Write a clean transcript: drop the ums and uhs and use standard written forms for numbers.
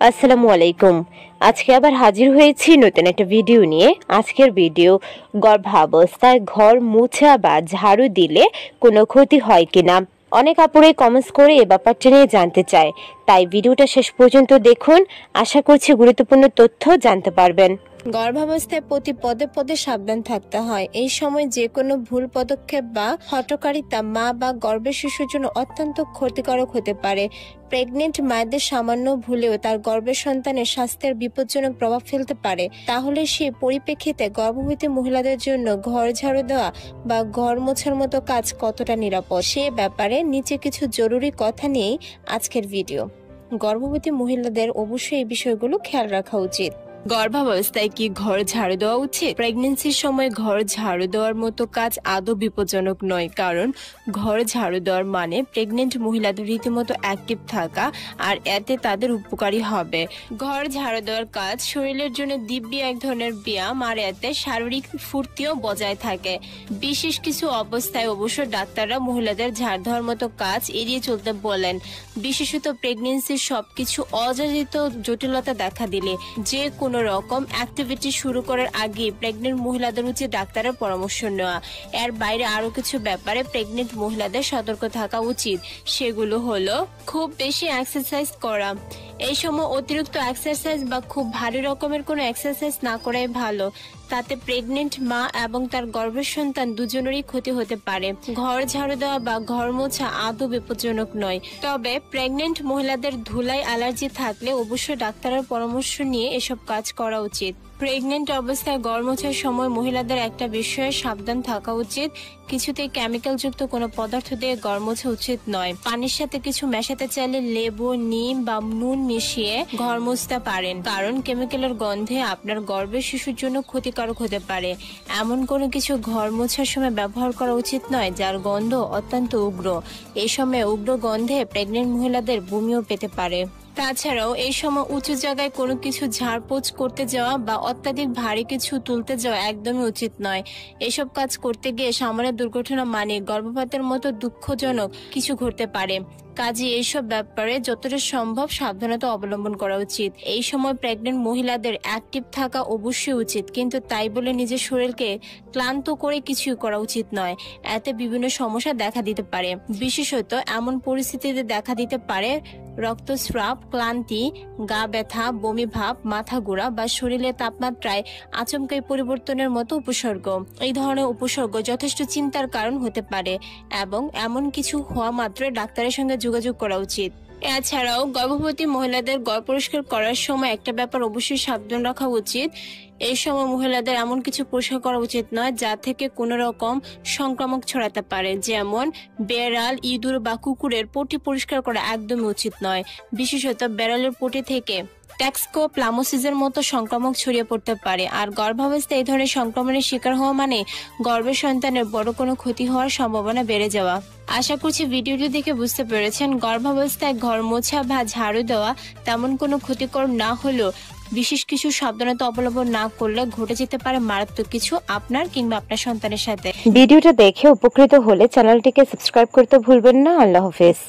আসসালামু আলাইকুম। আজকে আবার হাজির হয়েছি নতুন একটা ভিডিও নিয়ে। আজকের ভিডিও, গর্ভাবস্থায় ঘর মোছা বা ঝাড়ু দিলে কোনো ক্ষতি হয় কিনা। অনেক আপুরাই কমেন্টস করে এ ব্যাপারটা নিয়ে জানতে চায়, তাই ভিডিওটা শেষ পর্যন্ত দেখুন। আশা করছি গুরুত্বপূর্ণ তথ্য জানতে পারবেন। গর্ভাবস্থায় প্রতি পদে পদে সাবধান থাকতে হয়। এই সময় যে কোনো ভুল পদক্ষেপ বা হঠকারিতা মা বা গর্ভের শিশুর জন্য অত্যন্ত ক্ষতিকারক হতে পারে। প্রেগনেন্ট মায়েদের সামান্য ভুলেও তার গর্ভের সন্তানের স্বাস্থ্যের বিপজ্জনক প্রভাব ফেলতে পারে। তাহলে সেই পরিপ্রেক্ষিতে গর্ভবতী মহিলাদের জন্য ঘর ঝাড়ু দেওয়া বা ঘর মোছার মতো কাজ কতটা নিরাপদ, সে ব্যাপারে নিচে কিছু জরুরি কথা নিয়েই আজকের ভিডিও। গর্ভবতী মহিলাদের অবশ্যই এই বিষয়গুলো খেয়াল রাখা উচিত। গর্ভাবস্থায় কি ঘর ঝাড়ু দেওয়া উচিত? প্রেগনেন্সির সময় ঘর ঝাড়ু দেওয়ার মতো কাজ আদৌ বিপজ্জনক নয়, কারণ ঘর ঝাড়ু দেওয়ার মানে প্রেগনেন্ট মহিলাদের রীতিমতো অ্যাক্টিভ থাকা, আর এতে তাদের উপকারী হবে। ঘর ঝাড়ু দেওয়ার কাজ শরীরের জন্য দিব্যি এক ধরনের ব্যায়াম, আর এতে শারীরিক ফুর্তিও বজায় থাকে। বিশেষ কিছু অবস্থায় অবশ্য ডাক্তাররা মহিলাদের ঝাড় দেওয়ার মতো কাজ এড়িয়ে চলতে বলেন, বিশেষত প্রেগনেন্সির সবকিছু অযাচিত জটিলতা দেখা দিলে। যে কোনো রকম অ্যাক্টিভিটি শুরু করার আগে প্রেগনেন্ট মহিলাদের উচিত ডাক্তারের পরামর্শ নেওয়া। এর বাইরে আরো কিছু ব্যাপারে প্রেগনেন্ট মহিলাদের সতর্ক থাকা উচিত। সেগুলো হলো খুব বেশি এক্সারসাইজ করা। এই সময় অতিরিক্ত এক্সারসাইজ বা খুব ভারী রকমের কোনো এক্সারসাইজ না করাই ভালো। তাতে প্রেগনেন্ট মা এবং তার গর্ভের সন্তান দুজনেরই ক্ষতি হতে পারে। ঘর ঝাড়ু দেওয়া বা ঘর মোছা আদৌ বিপজ্জনক নয়, তবে প্রেগনেন্ট মহিলাদের ধুলাই অ্যালার্জি থাকলে অবশ্যই ডাক্তারের পরামর্শ নিয়ে এসব কাজ করা উচিত। প্রেগনেন্ট অবস্থায় ঘর মোছার সময় মহিলাদের একটা বিষয়ে সাবধান থাকা উচিত। কিছুতেই কেমিক্যাল যুক্ত কোনো পদার্থ দিয়ে ঘর মোছা উচিত নয়। পানির সাথে কিছু মেশাতে চাইলে লেবু, নিম বা নুন মিশিয়ে ঘর মুছতে পারেন, কারণ কেমিক্যালের গন্ধে আপনার গর্ভের শিশুর জন্য ক্ষতিকারক হতে পারে। এমন কোনো কিছু ঘর মোছার সময় ব্যবহার করা উচিত নয় যার গন্ধ অত্যন্ত উগ্র। এই সময় উগ্র গন্ধে প্রেগনেন্ট মহিলাদের বমিও পেতে পারে। তাছাড়াও এই সময় উঁচু জায়গায় কোনো কিছু ঝাড়পোছ করতে যাওয়া বা অত্যাধিক ভারী কিছু তুলতে যাওয়া একদমই উচিত নয়। এসব কাজ করতে গিয়ে সামান্য দুর্ঘটনা মানে গর্ভপাতের মতো দুঃখজনক কিছু ঘটতে পারে। কাজে এইসব ব্যাপারে যতটা সম্ভব সাবধানতা অবলম্বন করা উচিত। এই সময় প্রেগনেন্ট মহিলাদের অ্যাক্টিভ থাকা অবশ্যই উচিত, কিন্তু তাই বলে নিজের শরীরকে ক্লান্ত করে কিছুই করা উচিত নয়। এতে বিভিন্ন সমস্যা দেখা দিতে পারে। বিশেষত এমন পরিস্থিতিতে দেখা দিতে পারে রক্তস্রাব, ক্লান্তি, গা ব্যথা, বমি ভাব, মাথা ঘোরা বা শরীরের তাপমাত্রায় আচমকাই পরিবর্তনের মতো উপসর্গ। এই ধরনের উপসর্গ যথেষ্ট চিন্তার কারণ হতে পারে এবং এমন কিছু হওয়া মাত্রই ডাক্তারের সঙ্গে যোগাযোগ করা উচিত। এছাড়াও গর্ভবতী মহিলাদের গর্ভ পরিষ্কার করার সময় একটা ব্যাপার অবশ্যই সাবধান রাখা উচিত। এই সময় মহিলাদের এমন কিছু পরিষ্কার করা উচিত নয় যা থেকে কোনো রকম সংক্রামক ছড়াতে পারে, যেমন বেড়াল, ইঁদুর বা কুকুরের পটি পরিষ্কার করা একদমই উচিত নয়। বিশেষত বেড়ালের পটি থেকে ট্যাক্সকোপ্লামোসিসের মতো সংক্রামক ছড়িয়ে পড়তে পারে, আর গর্ভাবস্থায় এই ধরনের সংক্রমণের শিকার হওয়া মানে গর্ভের সন্তানের বড় কোনো ক্ষতি হওয়ার সম্ভাবনা বেড়ে যাওয়া। আশা করছি ভিডিওটি দেখে বুঝতে পেরেছেন গর্ভাবস্থায় ঘর মোছা বা ঝাড়ু দেওয়া তেমন কোনো ক্ষতিকর না হলেও বিশেষ কিছু সাবধানতা অবলম্বন না করলে ঘটে যেতে পারে মারাত্মক কিছু আপনার কিংবা আপনার সন্তানের সাথে। ভিডিওটা দেখে উপকৃত হলে চ্যানেলটিকে সাবস্ক্রাইব করতে ভুলবেন না। আল্লাহ হাফেজ।